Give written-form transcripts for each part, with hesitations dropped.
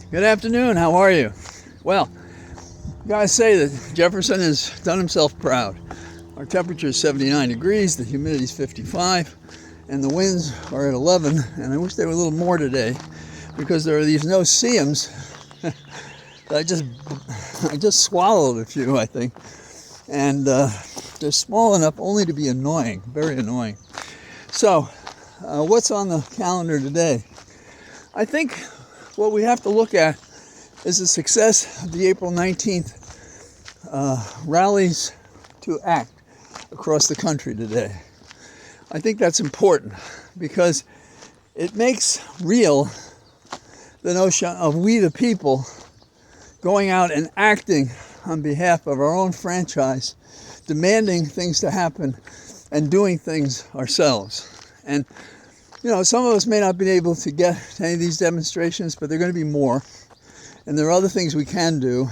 Good afternoon, how are you? Well, gotta say that Jefferson has done himself proud. Our temperature is 79 degrees, the humidity is 55, and the winds are at 11, and I wish they were a little more today because there are these no-see-ums that I just swallowed a few, I think, and they're small enough only to be annoying, very annoying. So, what's on the calendar today? I think what we have to look at is the success of the April 19th rallies to act across the country today. I think that's important because it makes real the notion of we the people going out and acting on behalf of our own franchise, demanding things to happen and doing things ourselves. And you know, some of us may not be able to get to any of these demonstrations, but there are going to be more. And there are other things we can do.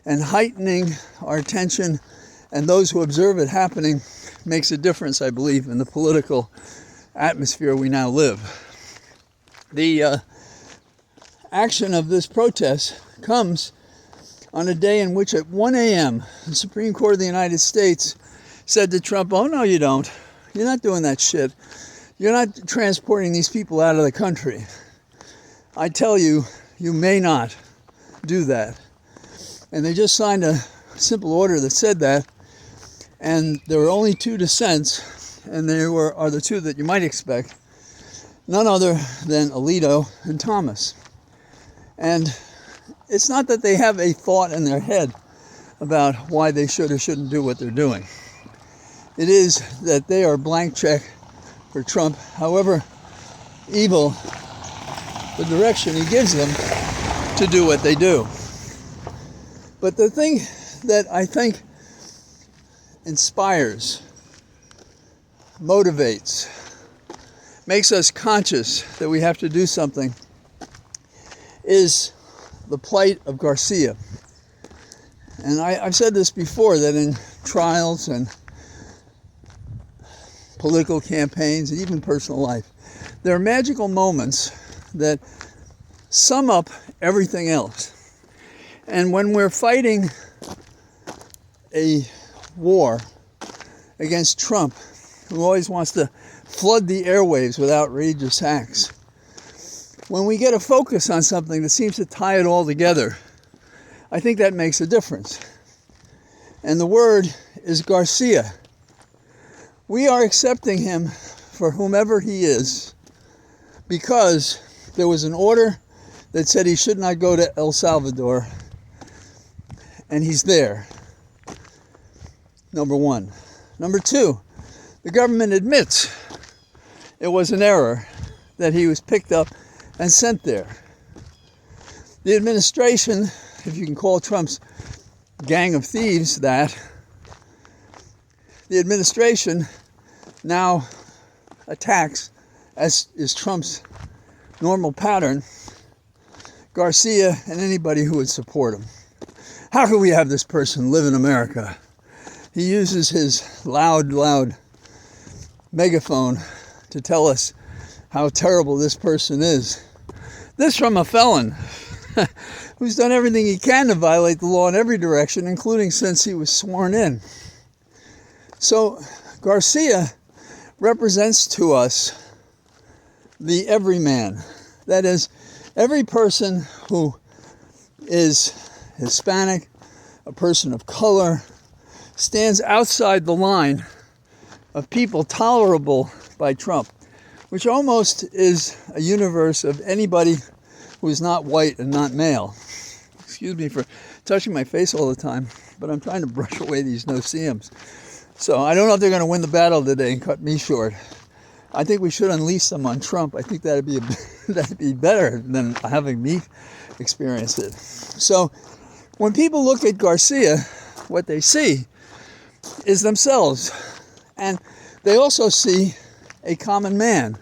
And heightening our attention and those who observe it happening makes a difference, I believe, in the political atmosphere we now live. The action of this protest comes on a day in which at 1 a.m. the Supreme Court of the United States said to Trump, "Oh, no, you don't. You're not doing that shit. You're not transporting these people out of the country. I tell you, you may not do that." And they just signed a simple order that said that. And there were only two dissents, and they are the two that you might expect. None other than Alito and Thomas. And it's not that they have a thought in their head about why they should or shouldn't do what they're doing. It is that they are blank check for Trump, however evil the direction he gives them to do what they do. But the thing that I think inspires, motivates, makes us conscious that we have to do something is the plight of Garcia. And I've said this before, that in trials and political campaigns, and even personal life, there are magical moments that sum up everything else. And when we're fighting a war against Trump, who always wants to flood the airwaves with outrageous acts, when we get a focus on something that seems to tie it all together, I think that makes a difference. And the word is Garcia. We are accepting him for whomever he is because there was an order that said he should not go to El Salvador, and he's there. Number one. Number two, the government admits it was an error that he was picked up and sent there. The administration, if you can call Trump's gang of thieves that, the administration now attacks, as is Trump's normal pattern, Garcia and anybody who would support him. How could we have this person live in America? He uses his loud megaphone to tell us how terrible this person is. This from a felon who's done everything he can to violate the law in every direction, including since he was sworn in. So Garcia represents to us the everyman. That is, every person who is Hispanic, a person of color, stands outside the line of people tolerable by Trump, which almost is a universe of anybody who is not white and not male. Excuse me for touching my face all the time, but I'm trying to brush away these no-see-ums. So I don't know if they're going to win the battle today and cut me short. I think we should unleash them on Trump. I think that'd be better than having me experience it. So when people look at Garcia, what they see is themselves. And they also see a common man.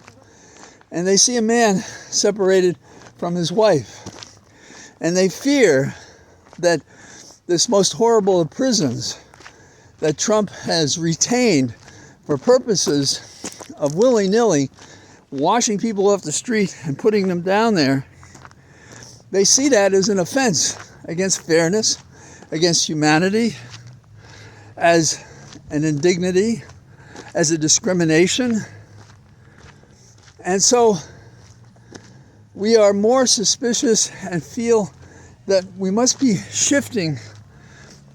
And they see a man separated from his wife. And they fear that this most horrible of prisons that Trump has retained for purposes of willy-nilly washing people off the street and putting them down there they see that as an offense against fairness, against humanity, as an indignity, as a discrimination. And so we are more suspicious and feel that we must be shifting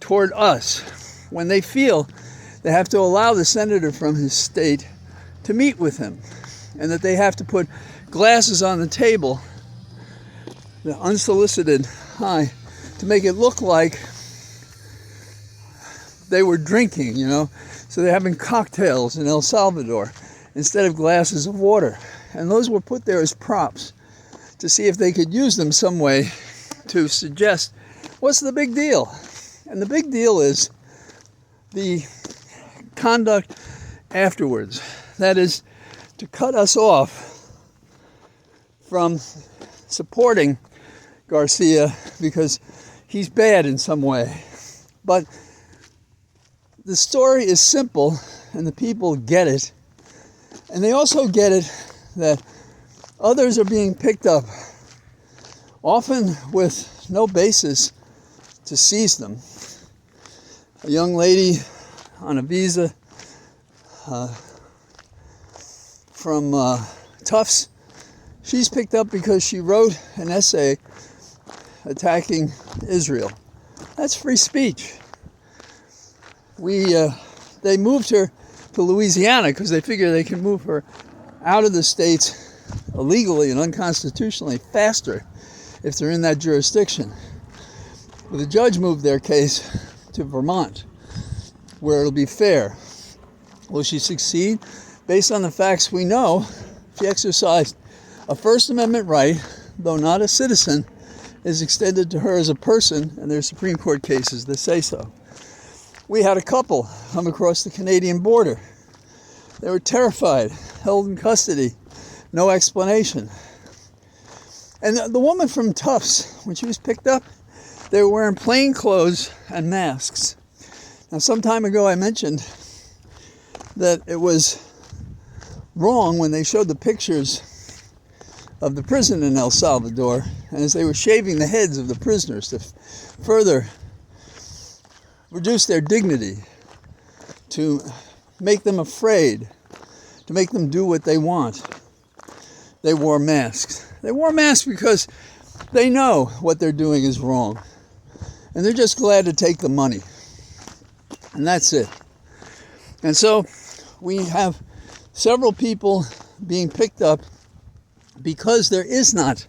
toward us when they feel they have to allow the senator from his state to meet with him, and that they have to put glasses on the table, the unsolicited high, to make it look like they were drinking, So they're having cocktails in El Salvador instead of glasses of water. And those were put there as props to see if they could use them some way to suggest, what's the big deal? And the big deal is the conduct afterwards. That is, to cut us off from supporting Garcia because he's bad in some way. But the story is simple, and the people get it. And they also get it that others are being picked up, often with no basis to seize them. A young lady on a visa from Tufts, she's picked up because she wrote an essay attacking Israel. That's free speech. They moved her to Louisiana because they figure they can move her out of the states illegally and unconstitutionally faster if they're in that jurisdiction. But the judge moved their case to Vermont, where it'll be fair. Will she succeed? Based on the facts we know, she exercised a First Amendment right, though not a citizen, is extended to her as a person, and there's Supreme Court cases that say so. We had a couple come across the Canadian border. They were terrified, held in custody, no explanation. And the woman from Tufts, when she was picked up, they were wearing plain clothes and masks. Now, some time ago I mentioned that it was wrong when they showed the pictures of the prison in El Salvador, and as they were shaving the heads of the prisoners to further reduce their dignity, to make them afraid, to make them do what they want, they wore masks. They wore masks because they know what they're doing is wrong, and they're just glad to take the money, and that's it. And so we have several people being picked up because there is not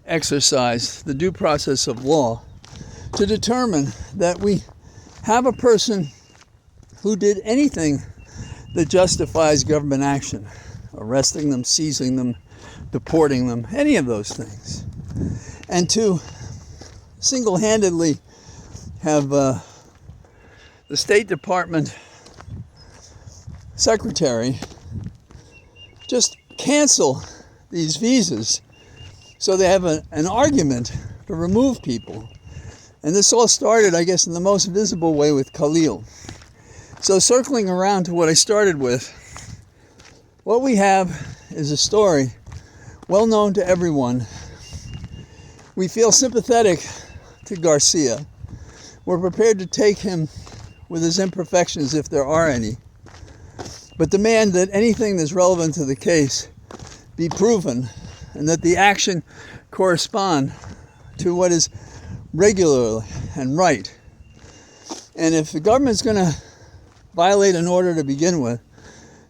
exercised the due process of law to determine that we have a person who did anything that justifies government action, arresting them, seizing them, deporting them, any of those things. And to single-handedly have the State Department secretary just cancel these visas so they have an argument to remove people. And this all started, I guess, in the most visible way with Khalil. So circling around to what I started with, what we have is a story well known to everyone. We feel sympathetic to Garcia. We're prepared to take him with his imperfections, if there are any, but demand that anything that's relevant to the case be proven, and that the action correspond to what is regular and right. And if the government's going to violate an order to begin with,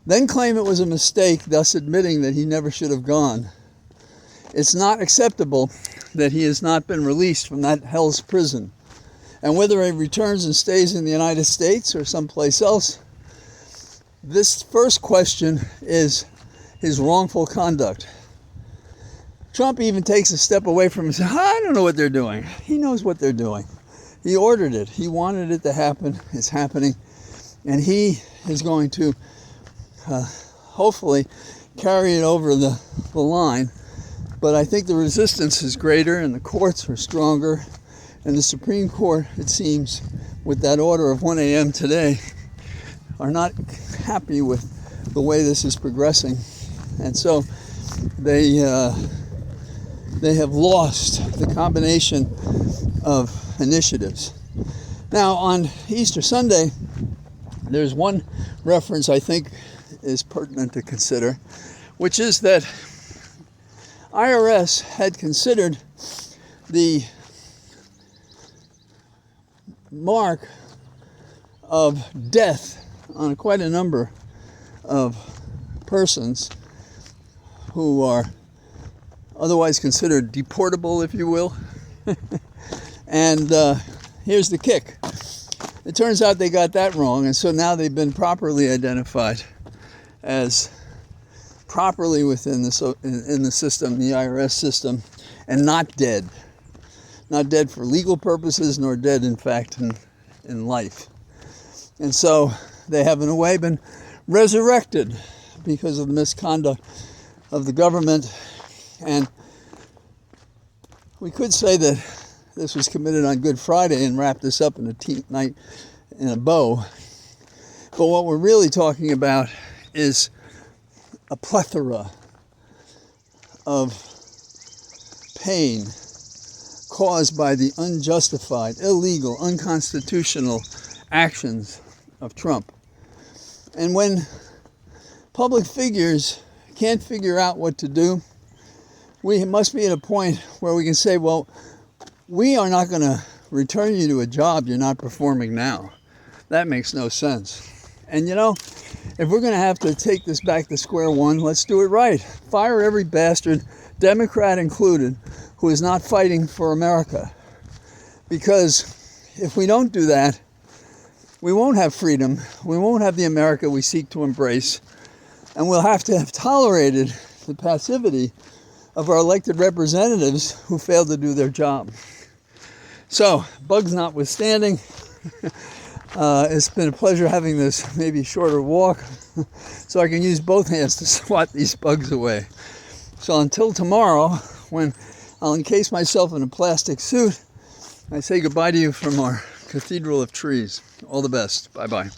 then claim it was a mistake, thus admitting that he never should have gone, it's not acceptable that he has not been released from that hell's prison. And whether he returns and stays in the United States or someplace else, this first question is his wrongful conduct. Trump even takes a step away from him and says, I don't know what they're doing. He knows what they're doing. He ordered it. He wanted it to happen. It's happening. And he is going to hopefully carry it over the line. But I think the resistance is greater and the courts are stronger. And the Supreme Court, it seems, with that order of 1 a.m. today, are not happy with the way this is progressing. And so they they have lost the combination of initiatives. Now, on Easter Sunday, there's one reference I think is pertinent to consider, which is that IRS had considered the mark of death on quite a number of persons who are otherwise considered deportable, if you will. And here's the kick. It turns out they got that wrong, and so now they've been properly identified as properly within in the system, the IRS system, and not dead. Not dead for legal purposes, nor dead, in fact, in life. And so they have, in a way, been resurrected because of the misconduct of the government. And we could say that this was committed on Good Friday and wrap this up in a bow. But what we're really talking about is a plethora of pain caused by the unjustified, illegal, unconstitutional actions of Trump. And when public figures can't figure out what to do, we must be at a point where we can say, well, we are not going to return you to a job you're not performing now. That makes no sense. And you know, if we're going to have to take this back to square one, let's do it right. Fire every bastard, Democrat included, who is not fighting for America. Because if we don't do that, we won't have freedom, we won't have the America we seek to embrace, and we'll have to have tolerated the passivity of our elected representatives who failed to do their job. So, bugs notwithstanding, it's been a pleasure having this maybe shorter walk so I can use both hands to swat these bugs away. So until tomorrow, when I'll encase myself in a plastic suit, I say goodbye to you from our Cathedral of Trees. All the best. Bye-bye.